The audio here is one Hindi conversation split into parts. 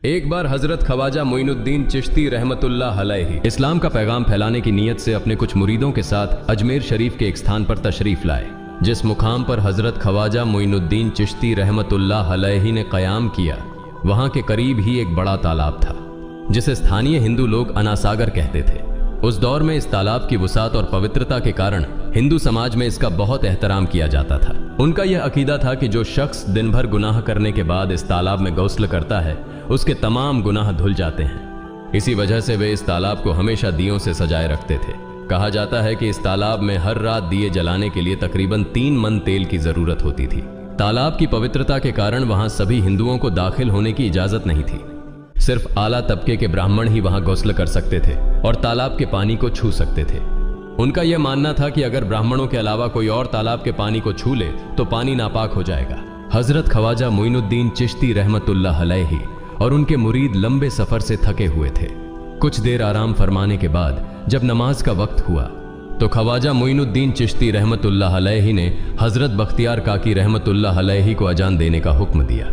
एक बार हजरत ख्वाजा मोइनुद्दीन चिश्ती रहमतुल्लाह अलैहि इस्लाम का पैगाम फैलाने की नीयत से अपने कुछ मुरीदों के साथ अजमेर शरीफ के एक स्थान पर तशरीफ लाए। जिस मुकाम पर हजरत ख्वाजा मोइनुद्दीन चिश्ती रहमतुल्लाह अलैहि ने क़याम किया, वहां के करीब ही एक बड़ा तालाब था जिसे स्थानीय हिंदू लोग अनासागर कहते थे। उस दौर में इस तालाब की वसात और पवित्रता के कारण हिंदू समाज में इसका बहुत एहतराम किया जाता था। उनका यह अकीदा था कि जो शख्स दिन भर गुनाह करने के बाद इस तालाब में गौस्ल करता है, उसके तमाम गुनाह धुल जाते हैं। इसी वजह से वे इस तालाब को हमेशा दियों से सजाए रखते थे। कहा जाता है कि इस तालाब में हर रात दिए जलाने के लिए तकरीबन 3 मन तेल की जरूरत होती थी। तालाब की पवित्रता के कारण वहां सभी हिंदुओं को दाखिल होने की इजाजत नहीं थी। सिर्फ आला तबके के ब्राह्मण ही वहां गौस्ल कर सकते थे और तालाब के पानी को छू सकते थे। उनका यह मानना था कि अगर ब्राह्मणों के अलावा कोई और तालाब के पानी को छू ले तो पानी नापाक हो जाएगा। हजरत ख्वाजा मोइनुद्दीन चिश्ती रहमतुल्लाह अलैहि और उनके मुरीद लंबे सफर से थके हुए थे। कुछ देर आराम फरमाने के बाद जब नमाज का वक्त हुआ तो ख्वाजा मोइनुद्दीन चिश्ती रहमतुल्लाह अलैहि ने हजरत बख्तियार काकी रहमतुल्लाह अलैहि को अजान देने का हुक्म दिया।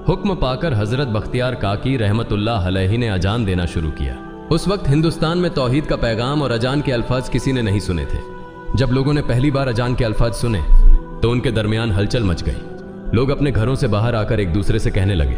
हुक्म पाकर हजरत बख्तियार काकी रहमतुल्लाह अलैहि ने अजान देना शुरू किया। उस वक्त हिंदुस्तान में तौहीद का पैगाम और अजान के अल्फाज किसी ने नहीं सुने थे। जब लोगों ने पहली बार अजान के अल्फाज सुने तो उनके दरमियान हलचल मच गई। लोग अपने घरों से बाहर आकर एक दूसरे से कहने लगे,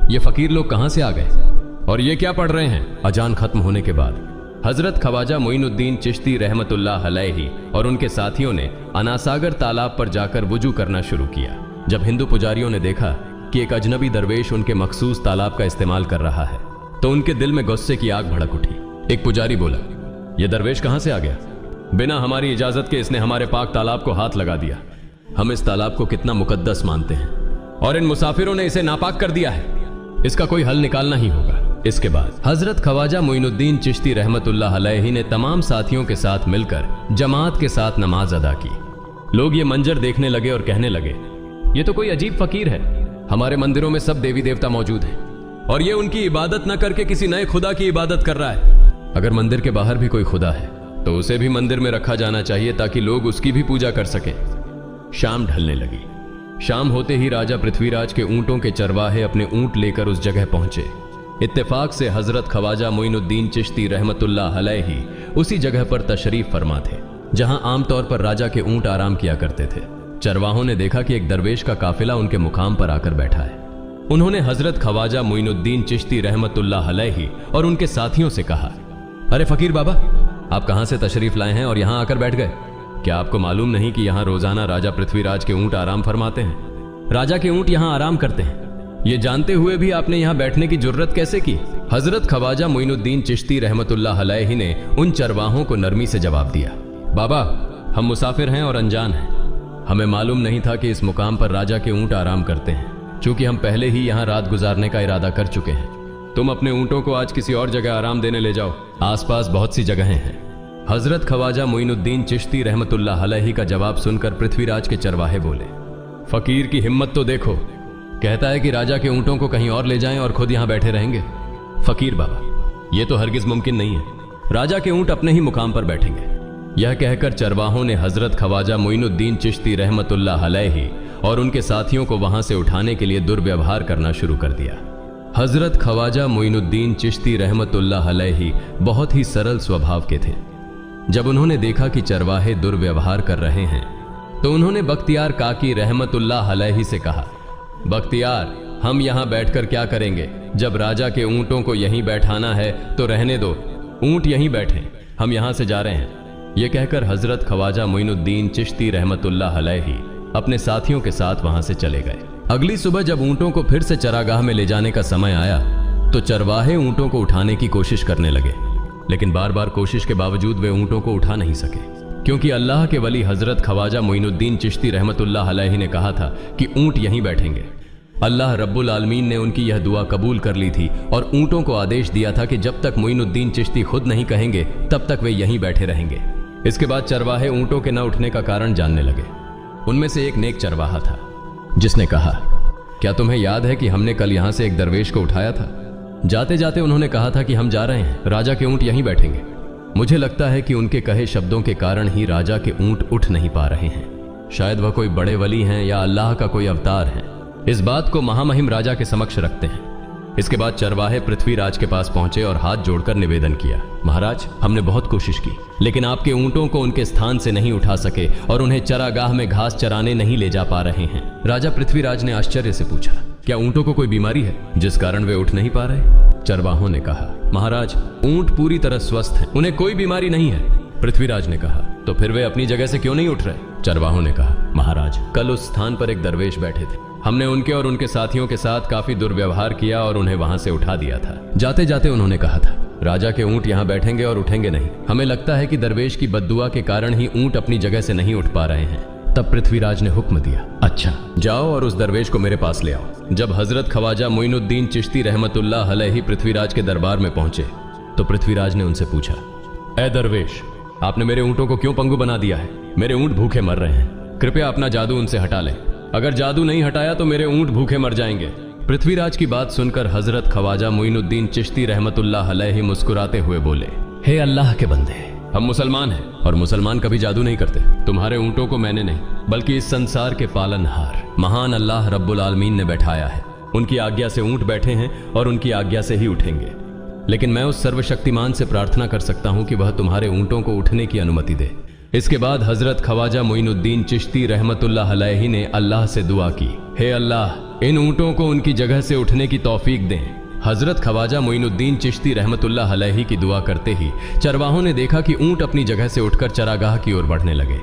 ये फकीर लोग कहां से आ गए और ये क्या पढ़ रहे हैं। अजान खत्म होने के बाद हजरत ख्वाजा मोइनुद्दीन चिश्ती रहमतुल्लाह अलैहि और उनके साथियों ने अनासागर तालाब पर जाकर वुजू करना शुरू किया। जब हिंदू पुजारियों ने देखा कि एक अजनबी दरवेश उनके मखसूस तालाब का इस्तेमाल कर रहा है तो उनके दिल में गुस्से की आग भड़क उठी। एक पुजारी बोला, यह दरवेश कहां से आ गया? बिना हमारी इजाजत के इसने हमारे पाक तालाब को हाथ लगा दिया। हम इस तालाब को कितना मुकद्दस मानते हैं और इन मुसाफिरों ने इसे नापाक कर दिया है। इसका कोई हल निकालना ही होगा। इसके बाद हजरत ख्वाजा मोइनुद्दीन चिश्ती रहमतुल्लाह अलैहि ने तमाम साथियों के साथ मिलकर जमात के साथ नमाज अदा की। लोग ये मंजर देखने लगे और कहने लगे, ये तो कोई अजीब फकीर है। हमारे मंदिरों में सब देवी देवता मौजूद हैं और ये उनकी इबादत न करके किसी नए खुदा की इबादत कर रहा है। अगर मंदिर के बाहर भी कोई खुदा है तो उसे भी मंदिर में रखा जाना चाहिए ताकि लोग उसकी भी पूजा कर सकें। शाम ढलने लगी। शाम होते ही राजा पृथ्वीराज के ऊंटों के चरवाहे अपने ऊंट लेकर उस जगह पहुंचे। इत्तेफाक से हजरत ख्वाजा मोइनुद्दीन चिश्ती रहमतुल्लाह अलैहि उसी जगह पर तशरीफ फरमा थे जहां आमतौर पर राजा के ऊंट आराम किया करते थे। चरवाहों ने देखा कि एक दरवेश का काफिला उनके मुकाम पर आकर बैठा है। उन्होंने हजरत ख्वाजा मोइनुद्दीन चिश्ती रहमतुल्लाह अलैहि और उनके साथियों से कहा, अरे फकीर बाबा, आप कहां से तशरीफ लाए हैं और यहां आकर बैठ गए? क्या आपको मालूम नहीं कि यहां रोजाना राजा पृथ्वीराज के ऊंट आराम फरमाते हैं? राजा के ऊंट यहां आराम करते हैं। ये जानते हुए भी आपने यहां बैठने की जुर्रत कैसे की? हजरत ख्वाजा मोइनुद्दीन चिश्ती रहमतुल्लाह अलैहि ने उन चरवाहों को नरमी से जवाब दिया, बाबा, हम मुसाफिर हैं और अनजान हैं। हमें मालूम नहीं था कि इस मुकाम पर राजा के ऊंट आराम करते हैं। चूंकि हम पहले ही यहां रात गुजारने का इरादा कर चुके हैं। तुम अपने ऊंटों को आज किसी और जगह आराम देने ले जाओ। आसपास बहुत सी जगहें हैं। हजरत ख्वाजा मोइनुद्दीन चिश्ती रहमतुल्लाह अलैहि का जवाब सुनकर पृथ्वीराज के चरवाहे बोले, फकीर की हिम्मत तो देखो, कहता है कि राजा के ऊंटों को कहीं और ले जाएं और खुद यहां बैठे रहेंगे। फकीर बाबा, यह तो हरगिज मुमकिन नहीं है। राजा के ऊंट अपने ही मुकाम पर बैठेंगे। यह कहकर चरवाहों ने हजरत ख्वाजा मोइनुद्दीन चिश्ती रहमतुल्लाह अलैहि और उनके साथियों को वहां से उठाने के लिए दुर्व्यवहार करना शुरू कर दिया। हजरत ख्वाजा मोइनुद्दीन चिश्ती रहमतुल्लाह अलैहि बहुत ही सरल स्वभाव के थे। जब उन्होंने देखा कि चरवाहे दुर्व्यवहार कर रहे हैं तो उन्होंने बख्तियार काकी रहमतुल्लाह अलैहि से कहा, बख्तियार, हम यहां बैठकर क्या करेंगे? जब राजा के ऊंटों को यहीं बैठाना है तो रहने दो, ऊंट यहीं बैठे, हम यहां से जा रहे हैं। यह कहकर हजरत ख्वाजा मोइनुद्दीन चिश्ती रहमतुल्लाह अलैहि अपने साथियों के साथ वहां से चले गए। अगली सुबह जब ऊंटों को फिर से चरागाह में ले जाने का समय आया तो चरवाहे ऊंटों को उठाने की कोशिश करने लगे, लेकिन बार बार कोशिश के बावजूद वे ऊंटों को उठा नहीं सके, क्योंकि अल्लाह के वली हजरत ख्वाजा मोइनुद्दीन चिश्ती रहमतुल्लाह अलैहि ने कहा था कि ऊंट यहीं बैठेंगे। अल्लाह रब्बुल आलमीन ने उनकी यह दुआ कबूल कर ली थी और ऊंटों को आदेश दिया था कि जब तक मोइनुद्दीन चिश्ती खुद नहीं कहेंगे तब तक वे यहीं बैठे रहेंगे। इसके बाद चरवाहे ऊंटों के न उठने का कारण जानने लगे। उनमें से एक नेक चरवाहा था जिसने कहा, क्या तुम्हें याद है कि हमने कल यहां से एक दरवेश को उठाया था? जाते जाते उन्होंने कहा था कि हम जा रहे हैं, राजा के ऊंट यहीं बैठेंगे। मुझे लगता है कि उनके कहे शब्दों के कारण ही राजा के ऊंट उठ नहीं पा रहे हैं। शायद वह कोई बड़े वली हैं या अल्लाह का कोई अवतार है। इस बात को महामहिम राजा के समक्ष रखते हैं। इसके बाद चरवाहे पृथ्वीराज के पास पहुंचे और हाथ जोड़कर निवेदन किया, महाराज, हमने बहुत कोशिश की, लेकिन आपके ऊंटों को उनके स्थान से नहीं उठा सके और उन्हें चरागाह में घास चराने नहीं ले जा पा रहे हैं। राजा पृथ्वीराज ने आश्चर्य से पूछा, क्या ऊंटों को कोई बीमारी है जिस कारण वे उठ नहीं पा रहे? चरवाहों ने कहा, महाराज, ऊंट पूरी तरह स्वस्थ हैं, उन्हें कोई बीमारी नहीं है। पृथ्वीराज ने कहा, तो फिर वे अपनी जगह से क्यों नहीं उठ रहे? चरवाहों ने कहा, महाराज, कल उस स्थान पर एक दरवेश बैठे थे, हमने उनके और उनके साथियों के साथ काफी दुर्व्यवहार किया और उन्हें वहां से उठा दिया था। जाते जाते उन्होंने कहा था, राजा के ऊंट यहाँ बैठेंगे और उठेंगे नहीं। हमें लगता है कि दरवेश की बद्दुआ के कारण ही ऊंट अपनी जगह से नहीं उठ पा रहे हैं। तब पृथ्वीराज ने हुक्म दिया, अच्छा, जाओ और उस दरवेश को मेरे पास ले आओ। जब हजरत ख्वाजा मोइनुद्दीन चिश्ती रहमतुल्लाह अलैहि पृथ्वीराज के दरबार में पहुंचे तो पृथ्वीराज ने उनसे पूछा, ए दरवेश, आपने मेरे ऊंटों को क्यों पंगु बना दिया है? मेरे ऊंट भूखे मर रहे हैं, कृपया अपना जादू उनसे हटा लें। अगर जादू नहीं हटाया तो मेरे ऊंट भूखे मर जाएंगे। पृथ्वीराज की बात सुनकर हजरत ख्वाजा मोइनुद्दीन चिश्ती रहमतुल्लाह अलैहि मुस्कुराते हुए बोले, हे अल्लाह के बंदे, हम मुसलमान हैं और मुसलमान कभी जादू नहीं करते। तुम्हारे ऊंटों को मैंने नहीं बल्कि इस संसार के पालनहार महान अल्लाह रब्बुल आलमीन ने बैठाया है। उनकी आज्ञा से ऊंट बैठे हैं और उनकी आज्ञा से ही उठेंगे। लेकिन मैं उस सर्वशक्तिमान से प्रार्थना कर सकता हूं कि वह तुम्हारे ऊंटों को उठने की अनुमति दे। इसके बाद हजरत ख्वाजा मोइनुद्दीन चिश्ती रहमतुल्लाह अलैहि ने अल्लाह से दुआ की, हे अल्लाह, इन ऊंटों को उनकी जगह से उठने की तौफीक दें। हजरत ख्वाजा मोइनुद्दीन चिश्ती रहमतुल्लाह अलैहि की दुआ करते ही चरवाहों ने देखा कि ऊंट अपनी जगह से उठकर चरागाह की ओर बढ़ने लगे।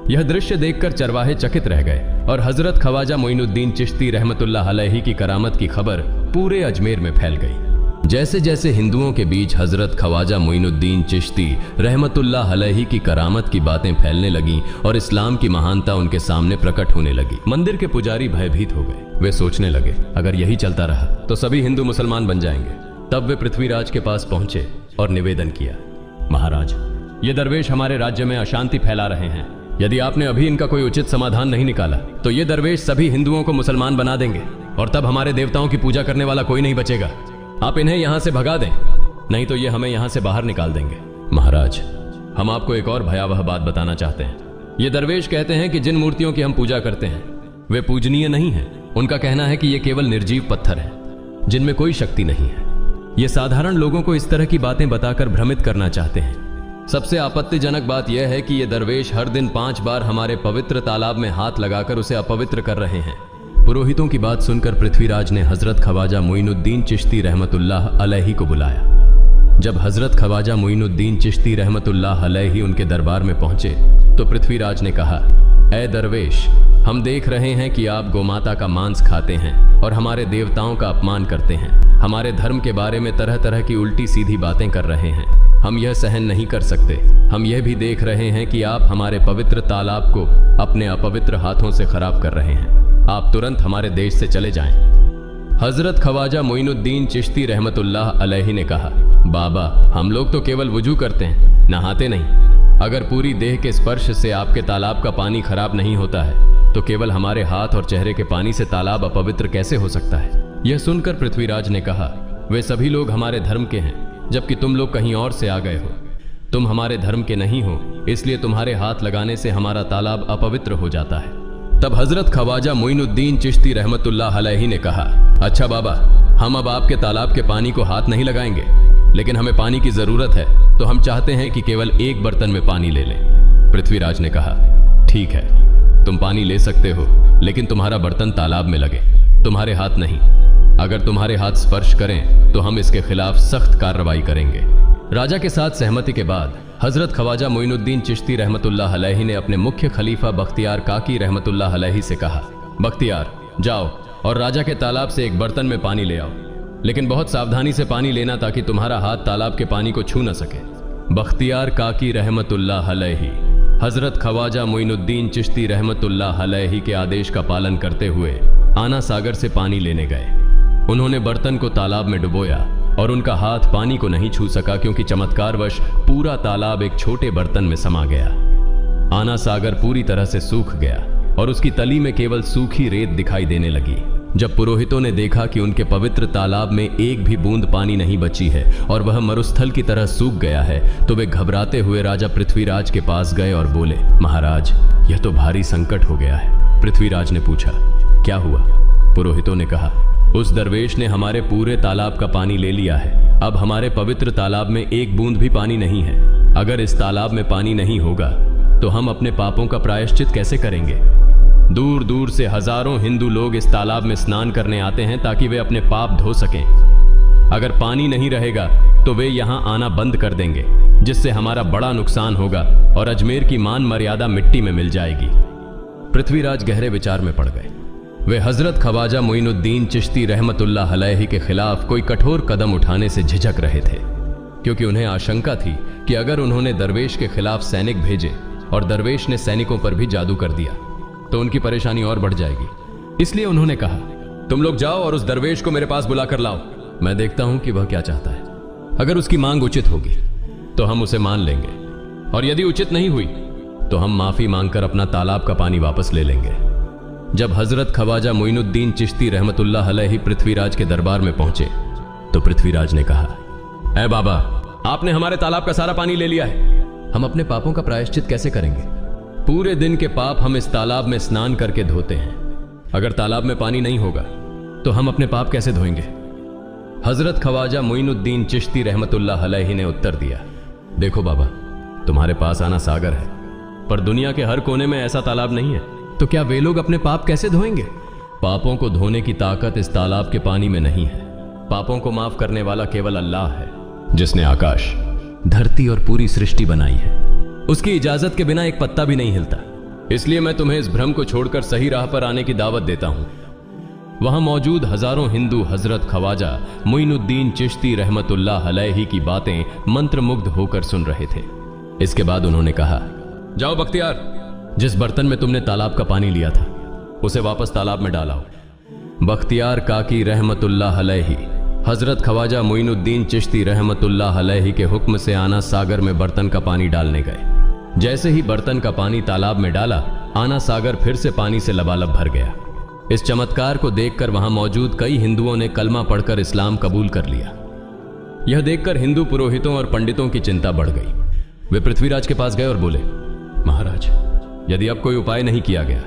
यह दृश्य देखकर चरवाहे चकित रह गए और हजरत ख्वाजा मोइनुद्दीन चिश्ती रहमतुल्लाह अलैहि की करामत की खबर पूरे अजमेर में फैल गई। जैसे जैसे हिंदुओं के बीच हजरत ख्वाजा मोइनुद्दीन चिश्ती रहमतुल्लाह अलैहि की करामत की बातें फैलने लगीं और इस्लाम की महानता उनके सामने प्रकट होने लगी, मंदिर के पुजारी भयभीत हो गए। वे सोचने लगे, अगर यही चलता रहा तो सभी हिंदू मुसलमान बन जाएंगे। तब वे पृथ्वीराज के पास पहुंचे और निवेदन किया, महाराज, ये दरवेश हमारे राज्य में अशांति फैला रहे हैं। यदि आपने अभी इनका कोई उचित समाधान नहीं निकाला तो ये दरवेश सभी हिंदुओं को मुसलमान बना देंगे और तब हमारे देवताओं की पूजा करने वाला कोई नहीं बचेगा। आप इन्हें यहां से भगा दें, नहीं तो ये हमें यहां से बाहर निकाल देंगे। महाराज, हम आपको एक और भयावह बात बताना चाहते हैं। ये दरवेश कहते हैं कि जिन मूर्तियों की हम पूजा करते हैं वे पूजनीय नहीं हैं। उनका कहना है कि ये केवल निर्जीव पत्थर हैं जिनमें कोई शक्ति नहीं है। ये साधारण लोगों को इस तरह की बातें बताकर भ्रमित करना चाहते हैं। सबसे आपत्तिजनक बात यह है कि ये दरवेश हर दिन 5 बार हमारे पवित्र तालाब में हाथ लगाकर उसे अपवित्र कर रहे हैं। पुरोहितों की बात सुनकर पृथ्वीराज ने हजरत ख्वाजा मोइनुद्दीन चिश्ती रहमतुल्लाह अलैहि को बुलाया। जब हजरत ख्वाजा मोइनुद्दीन चिश्ती रहमतुल्लाह अलैहि उनके दरबार में पहुंचे तो पृथ्वीराज ने कहा, ए दरवेश, हम देख रहे हैं कि आप गोमाता का मांस खाते हैं और हमारे देवताओं का अपमान करते हैं। हमारे धर्म के बारे में तरह तरह की उल्टी सीधी बातें कर रहे हैं। हम यह सहन नहीं कर सकते। हम यह भी देख रहे हैं कि आप हमारे पवित्र तालाब को अपने अपवित्र हाथों से खराब कर रहे हैं। आप तुरंत हमारे देश से चले जाएं। हजरत ख्वाजा मोइनुद्दीन चिश्ती रहमतुल्लाह अलैहि ने कहा, बाबा, हम लोग तो केवल वुजू करते हैं, नहाते नहीं। अगर पूरी देह के स्पर्श से आपके तालाब का पानी खराब नहीं होता है तो केवल हमारे हाथ और चेहरे के पानी से तालाब अपवित्र कैसे हो सकता है? यह सुनकर पृथ्वीराज ने कहा, वे सभी लोग हमारे धर्म के हैं जबकि तुम लोग कहीं और से आ गए हो। तुम हमारे धर्म के नहीं हो, इसलिए तुम्हारे हाथ लगाने से हमारा तालाब अपवित्र हो जाता है। तब हजरत ख्वाजा मोइनुद्दीन चिश्ती रहमतुल्लाह अलैहि ने कहा, अच्छा बाबा, हम अब आपके तालाब के पानी को हाथ नहीं लगाएंगे, लेकिन हमें पानी की जरूरत है तो हम चाहते हैं कि केवल एक बर्तन में पानी ले लें। पृथ्वीराज ने कहा, ठीक है, तुम पानी ले सकते हो, लेकिन तुम्हारा बर्तन तालाब में लगे, तुम्हारे हाथ नहीं। अगर तुम्हारे हाथ स्पर्श करें तो हम इसके खिलाफ सख्त कार्रवाई करेंगे। राजा के साथ सहमति के बाद हजरत ख्वाजा मोइनुद्दीन चिश्ती रहमतुल्लाह अलैहि ने अपने मुख्य खलीफा बख्तियार काकी रहमतुल्लाह अलैहि से कहा, बख्तियार, जाओ और राजा के तालाब से एक बर्तन में पानी ले आओ, लेकिन बहुत सावधानी से पानी लेना ताकि तुम्हारा हाथ तालाब के पानी को छू न सके। बख्तियार काकी रहमतुल्लाह अलैहि हजरत ख्वाजा मोइनुद्दीन चिश्ती रहमतुल्लाह अलैहि के आदेश का पालन करते हुए आना सागर से पानी लेने गए। उन्होंने बर्तन को तालाब में डुबोया और उनका हाथ पानी को नहीं छू सका क्योंकि चमत्कारवश पूरा तालाब एक छोटे बर्तन में समा गया। आना सागर पूरी तरह से सूख गया और उसकी तली में केवल सूखी रेत दिखाई देने लगी। जब पुरोहितों ने देखा कि उनके पवित्र तालाब में एक भी बूंद पानी नहीं बची है और वह मरुस्थल की तरह सूख गया है तो वे घबराते हुए राजा पृथ्वीराज के पास गए और बोले, महाराज, यह तो भारी संकट हो गया है। पृथ्वीराज ने पूछा, क्या हुआ? पुरोहितों ने कहा, उस दरवेश ने हमारे पूरे तालाब का पानी ले लिया है। अब हमारे पवित्र तालाब में एक बूंद भी पानी नहीं है। अगर इस तालाब में पानी नहीं होगा तो हम अपने पापों का प्रायश्चित कैसे करेंगे? दूर दूर से हजारों हिंदू लोग इस तालाब में स्नान करने आते हैं ताकि वे अपने पाप धो सकें। अगर पानी नहीं रहेगा तो वे यहाँ आना बंद कर देंगे, जिससे हमारा बड़ा नुकसान होगा और अजमेर की मान मर्यादा मिट्टी में मिल जाएगी। पृथ्वीराज गहरे विचार में पड़ गए। वे हजरत ख्वाजा मोइनुद्दीन चिश्ती रहमतुल्लाह अलैहि के खिलाफ कोई कठोर कदम उठाने से झिझक रहे थे, क्योंकि उन्हें आशंका थी कि अगर उन्होंने दरवेश के खिलाफ सैनिक भेजे और दरवेश ने सैनिकों पर भी जादू कर दिया तो उनकी परेशानी और बढ़ जाएगी। इसलिए उन्होंने कहा, तुम लोग जाओ और उस दरवेश को मेरे पास बुला कर लाओ। मैं देखता हूं कि वह क्या चाहता है। अगर उसकी मांग उचित होगी तो हम उसे मान लेंगे, और यदि उचित नहीं हुई तो हम माफी मांगकर अपना तालाब का पानी वापस ले लेंगे। जब हजरत ख्वाजा मोइनुद्दीन चिश्ती रहमतुल्लाह अलैहि पृथ्वीराज के दरबार में पहुंचे तो पृथ्वीराज ने कहा, ऐ बाबा, आपने हमारे तालाब का सारा पानी ले लिया है। हम अपने पापों का प्रायश्चित कैसे करेंगे? पूरे दिन के पाप हम इस तालाब में स्नान करके धोते हैं। अगर तालाब में पानी नहीं होगा तो हम अपने पाप कैसे धोएंगे? हजरत ख्वाजा मोइनुद्दीन चिश्ती रहमतुल्लाह अलैहि ने उत्तर दिया, देखो बाबा, तुम्हारे पास आना सागर है, पर दुनिया के हर कोने में ऐसा तालाब नहीं है, तो क्या वे लोग अपने पाप कैसे धोएंगे? पापों को धोने की ताकत इस तालाब के पानी में नहीं है। पापों को माफ करने वाला केवल अल्लाह है, जिसने आकाश, धरती और पूरी सृष्टि बनाई है। उसकी इजाजत के बिना एक पत्ता भी नहीं हिलता। इसलिए मैं तुम्हें इस भ्रम को छोड़कर सही राह पर आने की दावत देता हूं। वहां मौजूद हजारों हिंदू हजरत ख्वाजा मोइनुद्दीन चिश्ती रहमतुल्लाह अलैहि की बातें मंत्रमुग्ध होकर सुन रहे थे। इसके बाद उन्होंने कहा, जाओ बख्तियार, जिस बर्तन में तुमने तालाब का पानी लिया था उसे वापस तालाब में डालाओ। बख्तियार काकी रहमतुल्लाह अलैहि हजरत ख्वाजा मोइनुद्दीन चिश्ती रहमतुल्लाह अलैहि के हुक्म से आना सागर में बर्तन का पानी डालने गए। जैसे ही बर्तन का पानी तालाब में डाला, आना सागर फिर से पानी से लबालब भर गया। इस चमत्कार को देखकर वहां मौजूद कई हिंदुओं ने कलमा पढ़कर इस्लाम कबूल कर लिया। यह देखकर हिंदू पुरोहितों और पंडितों की चिंता बढ़ गई। वे पृथ्वीराज के पास गए और बोले, महाराज, यदि अब कोई उपाय नहीं किया गया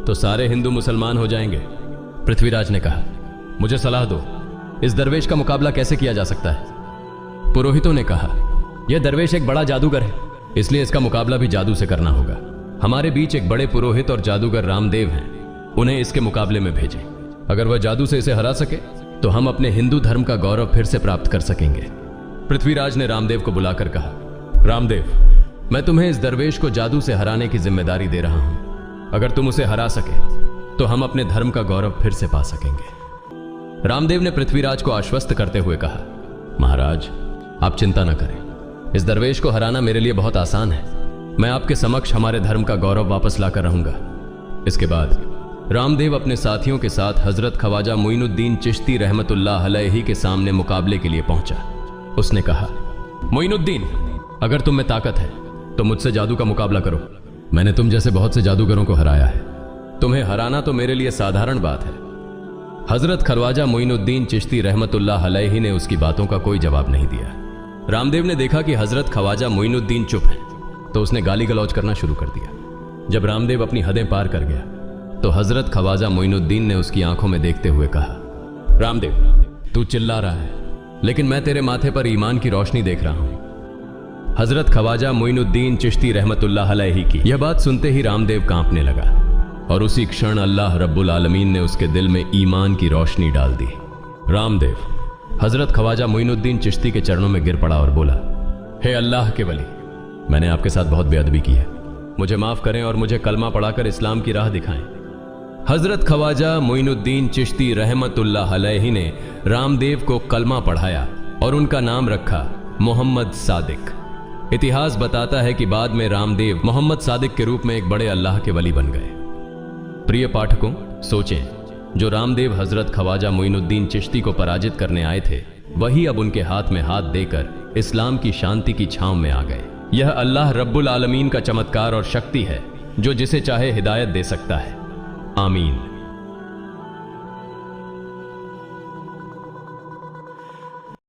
तो सारे हिंदू मुसलमान हो जाएंगे। पृथ्वीराज ने कहा, मुझे सलाह दो, इस दरवेश का मुकाबला कैसे किया जा सकता है? पुरोहितों ने कहा, यह दरवेश एक बड़ा जादूगर है, इसलिए इसका मुकाबला भी जादू से करना होगा। हमारे बीच एक बड़े पुरोहित और जादूगर रामदेव हैं, उन्हें इसके मुकाबले में भेजें। अगर वह जादू से इसे हरा सके तो हम अपने हिंदू धर्म का गौरव फिर से प्राप्त कर सकेंगे। पृथ्वीराज ने रामदेव को बुलाकर कहा, रामदेव, मैं तुम्हें इस दरवेश को जादू से हराने की जिम्मेदारी दे रहा हूं। अगर तुम उसे हरा सके तो हम अपने धर्म का गौरव फिर से पा सकेंगे। रामदेव ने पृथ्वीराज को आश्वस्त करते हुए कहा, महाराज, आप चिंता न करें, इस दरवेश को हराना मेरे लिए बहुत आसान है। मैं आपके समक्ष हमारे धर्म का गौरव वापस लाकर रहूंगा। इसके बाद रामदेव अपने साथियों के साथ हजरत ख्वाजा मोइनुद्दीन चिश्ती रहमतुल्लाह अलैहि के सामने मुकाबले के लिए पहुंचा। उसने कहा, मोइनुद्दीन, अगर तुम में ताकत है तो मुझसे जादू का मुकाबला करो। मैंने तुम जैसे बहुत से जादूगरों को हराया है, तुम्हें हराना तो मेरे लिए साधारण बात है। हजरत ख्वाजा मोइनुद्दीन चिश्ती रहमतुल्लाह अलैहि ने उसकी बातों का कोई जवाब नहीं दिया। रामदेव ने देखा कि हजरत ख्वाजा मोइनुद्दीन चुप है, तो उसने गाली गलौज करना शुरू कर दिया। जब रामदेव अपनी हदें पार कर गया तो हजरत ख्वाजा मोइनुद्दीन ने उसकी आंखों में देखते हुए कहा, रामदेव, तू चिल्ला रहा है, लेकिन मैं तेरे माथे पर ईमान की रोशनी देख रहा हूं। हजरत ख्वाजा मोइनुद्दीन चिश्ती रहमतुल्लाह अलैहि की यह बात सुनते ही रामदेव कांपने लगा, और उसी क्षण अल्लाह रब्बुल आलमीन ने उसके दिल में ईमान की रोशनी डाल दी। रामदेव हजरत ख्वाजा मोइनुद्दीन चिश्ती के चरणों में गिर पड़ा और बोला, हे अल्लाह के वली, मैंने आपके साथ बहुत बेअदबी की है, मुझे माफ करें और मुझे कलमा पढ़ाकर इस्लाम की राह दिखाएं। हजरत ख्वाजा मोइनुद्दीन चिश्ती रहमतुल्लाह अलैहि ने रामदेव को कलमा पढ़ाया और उनका नाम रखा मोहम्मद सादिक। इतिहास बताता है कि बाद में रामदेव मोहम्मद सादिक के रूप में एक बड़े अल्लाह के वली बन गए। प्रिय पाठकों, सोचें, जो रामदेव हजरत ख्वाजा मोइनुद्दीन चिश्ती को पराजित करने आए थे, वही अब उनके हाथ में हाथ देकर इस्लाम की शांति की छांव में आ गए। यह अल्लाह रब्बुल आलमीन का चमत्कार और शक्ति है, जो जिसे चाहे हिदायत दे सकता है। आमीन।